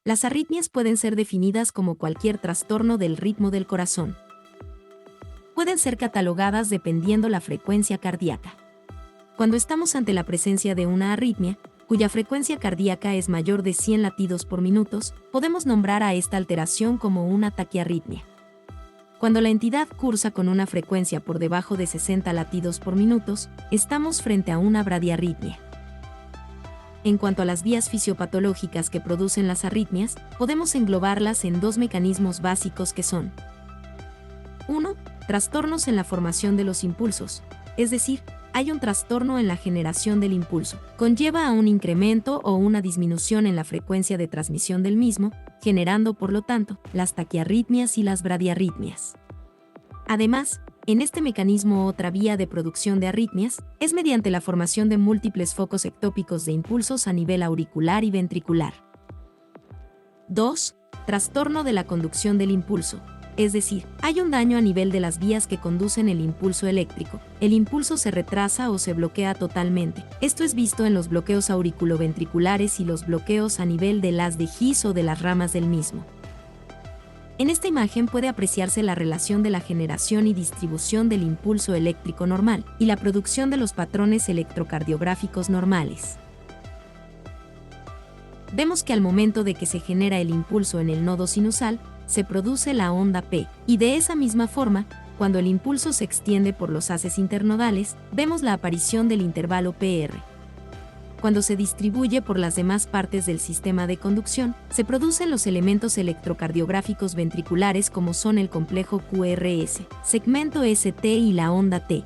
Las arritmias pueden ser definidas como cualquier trastorno del ritmo del corazón. Pueden ser catalogadas dependiendo la frecuencia cardíaca. Cuando estamos ante la presencia de una arritmia, cuya frecuencia cardíaca es mayor de 100 latidos por minuto, podemos nombrar a esta alteración como una taquiarritmia. Cuando la entidad cursa con una frecuencia por debajo de 60 latidos por minuto, estamos frente a una bradiarritmia. En cuanto a las vías fisiopatológicas que producen las arritmias, podemos englobarlas en dos mecanismos básicos que son: 1. Trastornos en la formación de los impulsos, es decir, hay un trastorno en la generación del impulso. Conlleva a un incremento o una disminución en la frecuencia de transmisión del mismo, generando, por lo tanto, las taquiarritmias y las bradiarritmias. Además, en este mecanismo otra vía de producción de arritmias es mediante la formación de múltiples focos ectópicos de impulsos a nivel auricular y ventricular. 2. Trastorno de la conducción del impulso. Es decir, hay un daño a nivel de las vías que conducen el impulso eléctrico. El impulso se retrasa o se bloquea totalmente. Esto es visto en los bloqueos auriculoventriculares y los bloqueos a nivel del haz de His o de las ramas del mismo. En esta imagen puede apreciarse la relación de la generación y distribución del impulso eléctrico normal y la producción de los patrones electrocardiográficos normales. Vemos que al momento de que se genera el impulso en el nodo sinusal, se produce la onda P, y de esa misma forma, cuando el impulso se extiende por los haces internodales, vemos la aparición del intervalo PR. Cuando se distribuye por las demás partes del sistema de conducción, se producen los elementos electrocardiográficos ventriculares como son el complejo QRS, segmento ST y la onda T.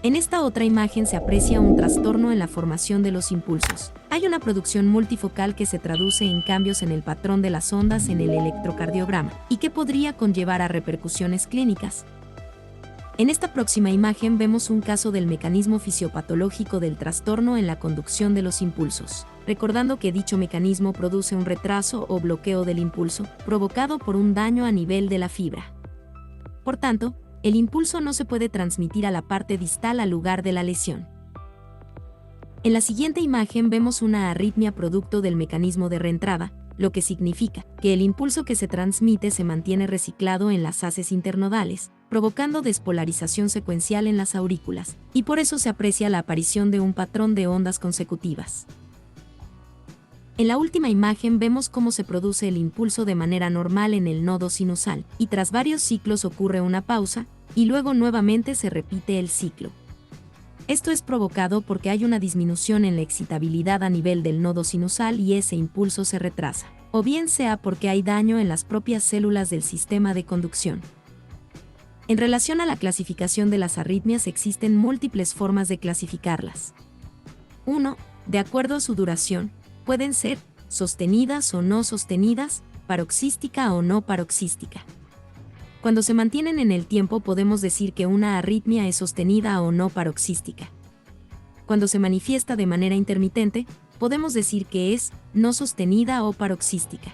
En esta otra imagen se aprecia un trastorno en la formación de los impulsos. Hay una producción multifocal que se traduce en cambios en el patrón de las ondas en el electrocardiograma y que podría conllevar a repercusiones clínicas. En esta próxima imagen vemos un caso del mecanismo fisiopatológico del trastorno en la conducción de los impulsos, recordando que dicho mecanismo produce un retraso o bloqueo del impulso, provocado por un daño a nivel de la fibra. Por tanto, el impulso no se puede transmitir a la parte distal al lugar de la lesión. En la siguiente imagen vemos una arritmia producto del mecanismo de reentrada, lo que significa que el impulso que se transmite se mantiene reciclado en las haces internodales, provocando despolarización secuencial en las aurículas, y por eso se aprecia la aparición de un patrón de ondas consecutivas. En la última imagen vemos cómo se produce el impulso de manera normal en el nodo sinusal, y tras varios ciclos ocurre una pausa, y luego nuevamente se repite el ciclo. Esto es provocado porque hay una disminución en la excitabilidad a nivel del nodo sinusal y ese impulso se retrasa, o bien sea porque hay daño en las propias células del sistema de conducción. En relación a la clasificación de las arritmias existen múltiples formas de clasificarlas. 1. De acuerdo a su duración, pueden ser sostenidas o no sostenidas, paroxística o no paroxística. Cuando se mantienen en el tiempo podemos decir que una arritmia es sostenida o no paroxística. Cuando se manifiesta de manera intermitente, podemos decir que es no sostenida o paroxística.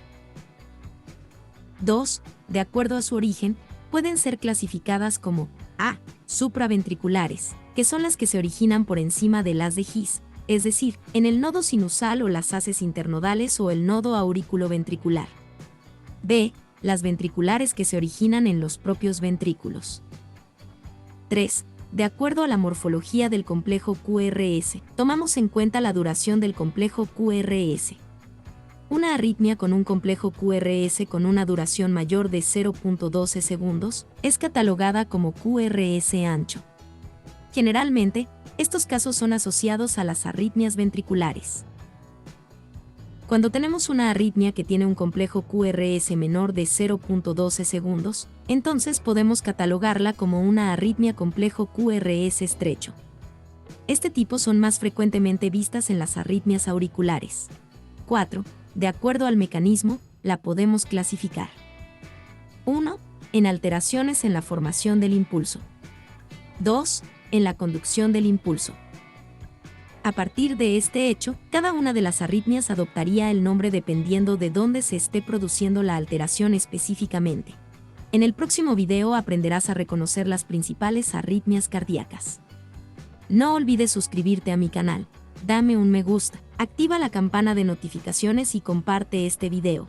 2. De acuerdo a su origen, pueden ser clasificadas como A. Supraventriculares, que son las que se originan por encima del haz de His, es decir, en el nodo sinusal o las haces internodales o el nodo auriculoventricular. B. Las ventriculares que se originan en los propios ventrículos. 3. De acuerdo a la morfología del complejo QRS, tomamos en cuenta la duración del complejo QRS. Una arritmia con un complejo QRS con una duración mayor de 0.12 segundos es catalogada como QRS ancho. Generalmente, estos casos son asociados a las arritmias ventriculares. Cuando tenemos una arritmia que tiene un complejo QRS menor de 0.12 segundos, entonces podemos catalogarla como una arritmia complejo QRS estrecho. Este tipo son más frecuentemente vistas en las arritmias auriculares. 4. De acuerdo al mecanismo, la podemos clasificar. 1. En alteraciones en la formación del impulso. 2. En la conducción del impulso. A partir de este hecho, cada una de las arritmias adoptaría el nombre dependiendo de dónde se esté produciendo la alteración específicamente. En el próximo video aprenderás a reconocer las principales arritmias cardíacas. No olvides suscribirte a mi canal. dame un me gusta, activa la campana de notificaciones y comparte este video.